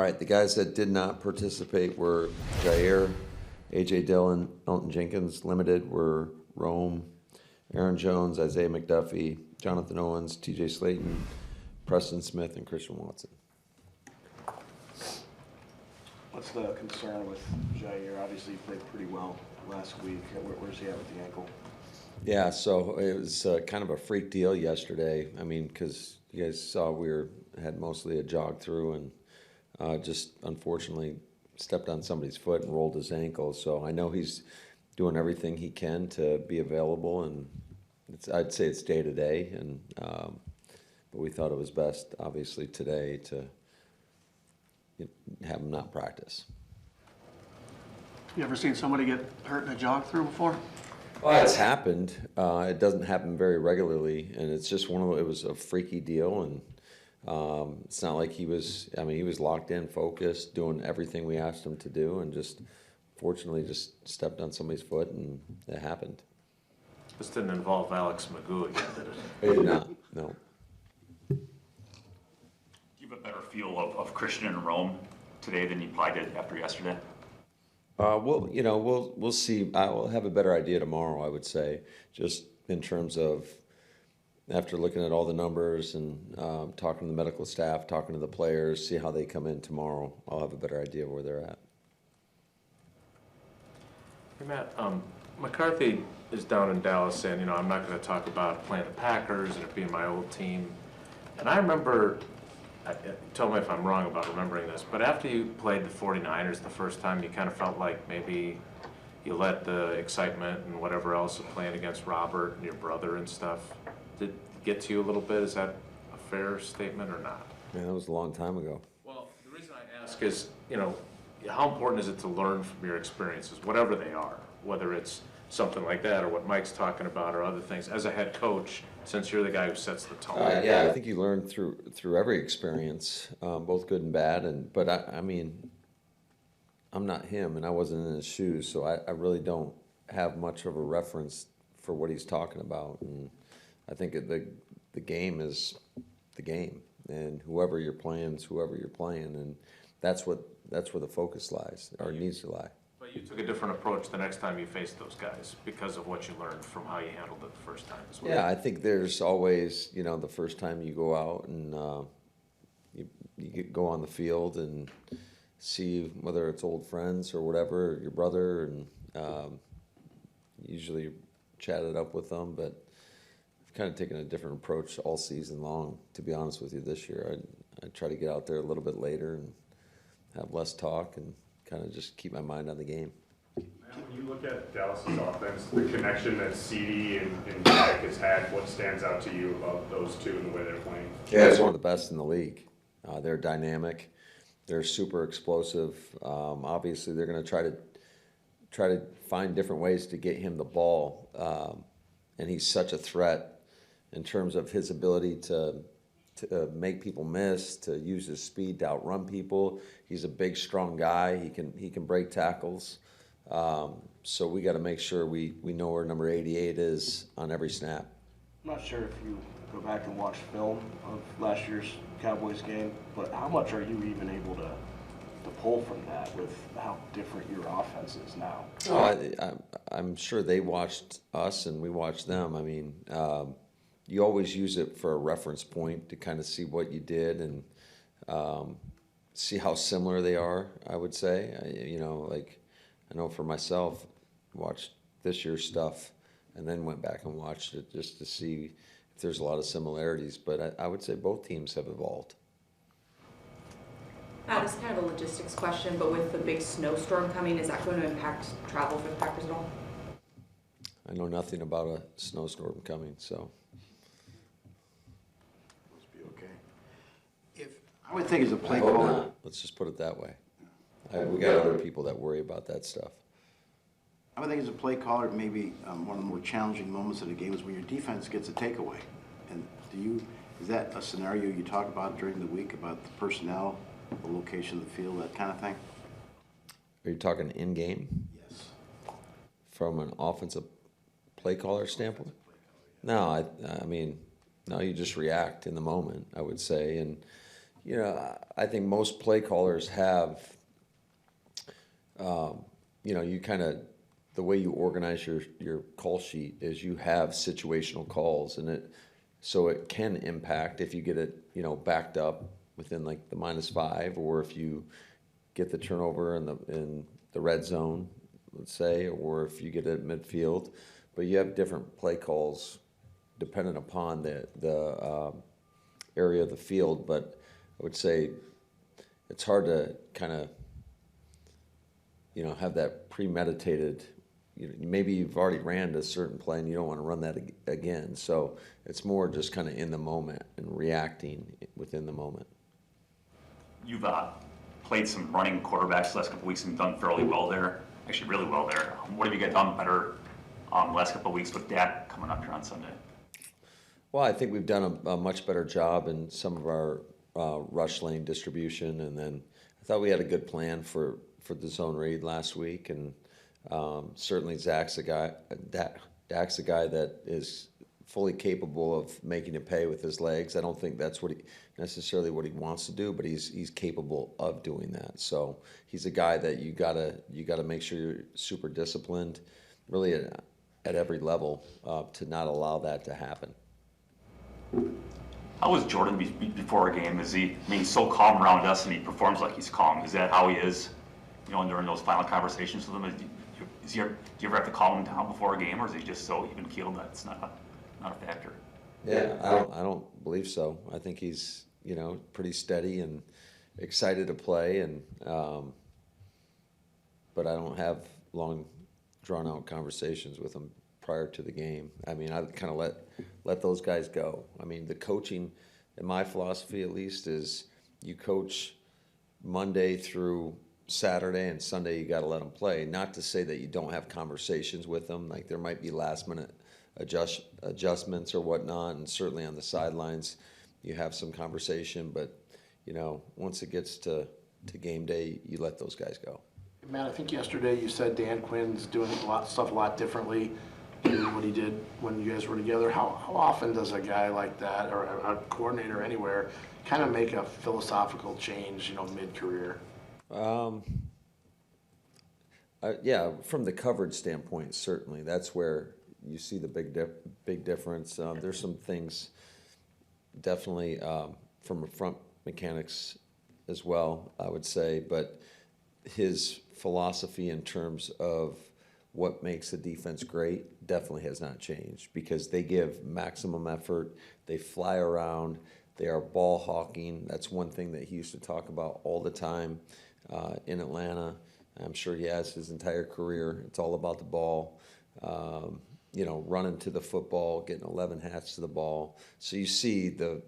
right, the guys that did not participate were Jair, A.J. Dillon, Elton Jenkins. Limited were Rome, Aaron Jones, Isaiah McDuffie, Jonathan Owens, T.J. Slayton, Preston Smith, and Christian Watson. What's the concern with Jair? Obviously, he played pretty well last week. Where's he at with the ankle? Yeah, so it was kind of a freak deal yesterday. I mean, because you guys saw had mostly a jog through and just unfortunately stepped on somebody's foot and rolled his ankle. So I know he's doing everything he can to be available, and I'd say it's day to day. And but we thought it was best, obviously, today to have him not practice. You ever seen somebody get hurt in a jog through before? Well, it's happened. It doesn't happen very regularly, and it's just it was a freaky deal, and it's not like he was locked in, focused, doing everything we asked him to do, and fortunately just stepped on somebody's foot, and it happened. This didn't involve Alex Magoo again, did it? It did not, no. Do you have a better feel of Christian and Rome today than you probably did after yesterday? We'll see. I will have a better idea tomorrow, I would say, just in terms of after looking at all the numbers and talking to the medical staff, talking to the players, see how they come in tomorrow. I'll have a better idea of where they're at. Hey, Matt, McCarthy is down in Dallas saying, I'm not going to talk about playing the Packers and it being my old team. And I remember, tell me if I'm wrong about remembering this, but after you played the 49ers the first time, you kind of felt like maybe you let the excitement and whatever else of playing against Robert and your brother and stuff, did it get to you a little bit? Is that a fair statement or not? Yeah, that was a long time ago. Well, the reason I ask is, how important is it to learn from your experiences, whatever they are, whether it's something like that or what Mike's talking about or other things, as a head coach, since you're the guy who sets the tone? Yeah, I think you learn through every experience, both good and bad. But I'm not him, and I wasn't in his shoes, so I really don't have much of a reference for what he's talking about. And I think the game is the game, and whoever you're playing is whoever you're playing, and that's where the focus lies, or needs to lie. But you took a different approach the next time you faced those guys because of what you learned from how you handled it the first time as well. Yeah, I think there's always, the first time you go out and you go on the field and see whether it's old friends or whatever, your brother, and usually chat it up with them. But I've kind of taken a different approach all season long, to be honest with you, this year. I try to get out there a little bit later and have less talk and kind of just keep my mind on the game. When you look at Dallas's offense, the connection that CD and Jack has had, what stands out to you about those two and the way they're playing? Yeah, it's one of the best in the league. They're dynamic. They're super explosive. Obviously, they're going to try to find different ways to get him the ball, and he's such a threat in terms of his ability to make people miss, to use his speed to outrun people. He's a big, strong guy. He can break tackles. So we got to make sure we know where number 88 is on every snap. I'm not sure if you go back and watch film of last year's Cowboys game, but how much are you even able to pull from that with how different your offense is now? Oh, I'm sure they watched us and we watched them. I mean, you always use it for a reference point to kind of see what you did and see how similar they are, I would say. I know for myself, watched this year's stuff and then went back and watched it just to see if there's a lot of similarities. But I would say both teams have evolved. This is kind of a logistics question, but with the big snowstorm coming, is that going to impact travel for the Packers at all? I know nothing about a snowstorm coming, so. Must be okay. I would think as a play caller. Let's just put it that way. We got other people that worry about that stuff. I would think as a play caller, maybe one of the more challenging moments of the game is when your defense gets a takeaway. And is that a scenario you talk about during the week about the personnel, the location of the field, that kind of thing? Are you talking in-game? Yes. From an offensive play caller standpoint? No, I mean, no, you just react in the moment, I would say. And, You know, I think most play callers have, you know, you kind of, the way you organize your call sheet is you have situational calls, and so it can impact if you get it, you know, backed up within like the -5, or if you get the turnover in the red zone, let's say, or if you get it at midfield. But you have different play calls dependent upon the area of the field. But I would say it's hard to kind of, you know, have that premeditated. You know, maybe you've already ran a certain play and you don't want to run that again. So it's more just kind of in the moment and reacting within the moment. You've played some running quarterbacks the last couple of weeks and done fairly well there, actually really well there. What have you got done better the last couple of weeks with Dak coming up here on Sunday? Well, I think we've done a much better job in some of our rush lane distribution, and then I thought we had a good plan for the zone read last week, and certainly Dak's a guy that is fully capable of making it pay with his legs. I don't think that's necessarily what he wants to do, but he's capable of doing that. So he's a guy that you gotta make sure you're super disciplined, really at every level, to not allow that to happen. How was Jordan before a game? Is he, I mean, he's so calm around us and he performs like he's calm. Is that how he is, you know, during those final conversations with him? Do you ever have to calm him down before a game, or is he just so even keeled that it's not a factor? Yeah, I don't believe so. I think he's, you know, pretty steady and excited to play, and but I don't have long, drawn out conversations with him prior to the game. I mean, I kind of let those guys go. I mean, the coaching, in my philosophy at least, is you coach Monday through Saturday, and Sunday you got to let them play. Not to say that you don't have conversations with them. Like, there might be last minute adjustments or whatnot, and certainly on the sidelines you have some conversation. But you know, once it gets to game day, you let those guys go. Matt, I think yesterday you said Dan Quinn's doing a lot differently than what he did when you guys were together. How often does a guy like that, or a coordinator anywhere, kind of make a philosophical change, you know, mid-career? Yeah, from the coverage standpoint, certainly that's where you see the big difference. There's some things definitely from a front mechanics as well, I would say, but his philosophy in terms of what makes the defense great definitely has not changed, because they give maximum effort, they fly around, they are ball hawking. That's one thing that he used to talk about all the time in Atlanta. I'm sure he has his entire career. It's all about the ball, you know, running to the football, getting 11 hats to the ball. So you see the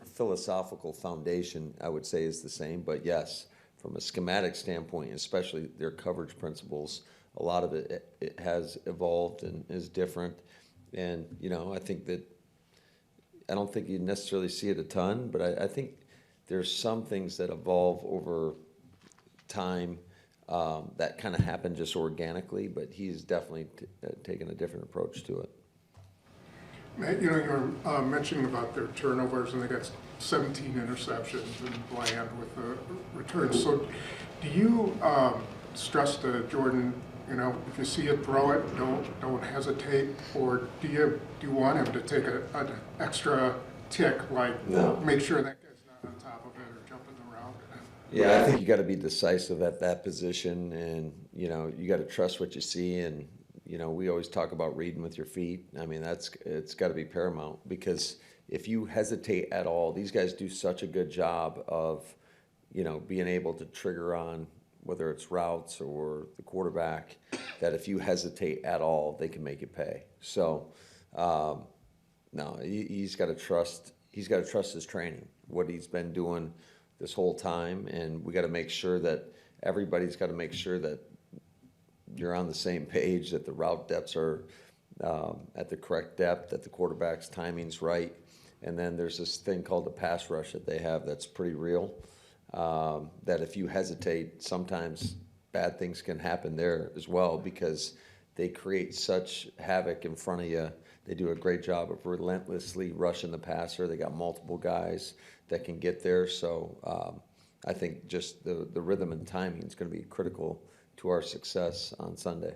philosophical foundation, I would say, is the same. But yes, from a schematic standpoint, especially their coverage principles, a lot of it has evolved and is different. And, you know, I don't think you necessarily see it a ton, but I think there's some things that evolve over time that kind of happen just organically, but he's definitely taken a different approach to it. Matt, you know, you were mentioning about their turnovers, and they got 17 interceptions and Bland with the returns. So do you stress to Jordan, you know, if you see it, throw it, don't hesitate, or do you want him to take an extra tick, like No. make sure that guy's not on top of it or jumping around it? Yeah, I think you got to be decisive at that position, and you know, you got to trust what you see. And you know, we always talk about reading with your feet. I mean, it's got to be paramount, because if you hesitate at all, these guys do such a good job of, you know, being able to trigger on whether it's routes or the quarterback, that if you hesitate at all, they can make it pay. So, no, he's got to trust. He's got to trust his training, what he's been doing this whole time, and we got to make sure that everybody's got to make sure that you're on the same page, that the route depths are at the correct depth, that the quarterback's timing's right. And then there's this thing called the pass rush that they have that's pretty real, that if you hesitate, sometimes bad things can happen there as well, because they create such havoc in front of you. They do a great job of relentlessly rushing the passer. They got multiple guys that can get there. So I think just the rhythm and timing is going to be critical to our success on Sunday.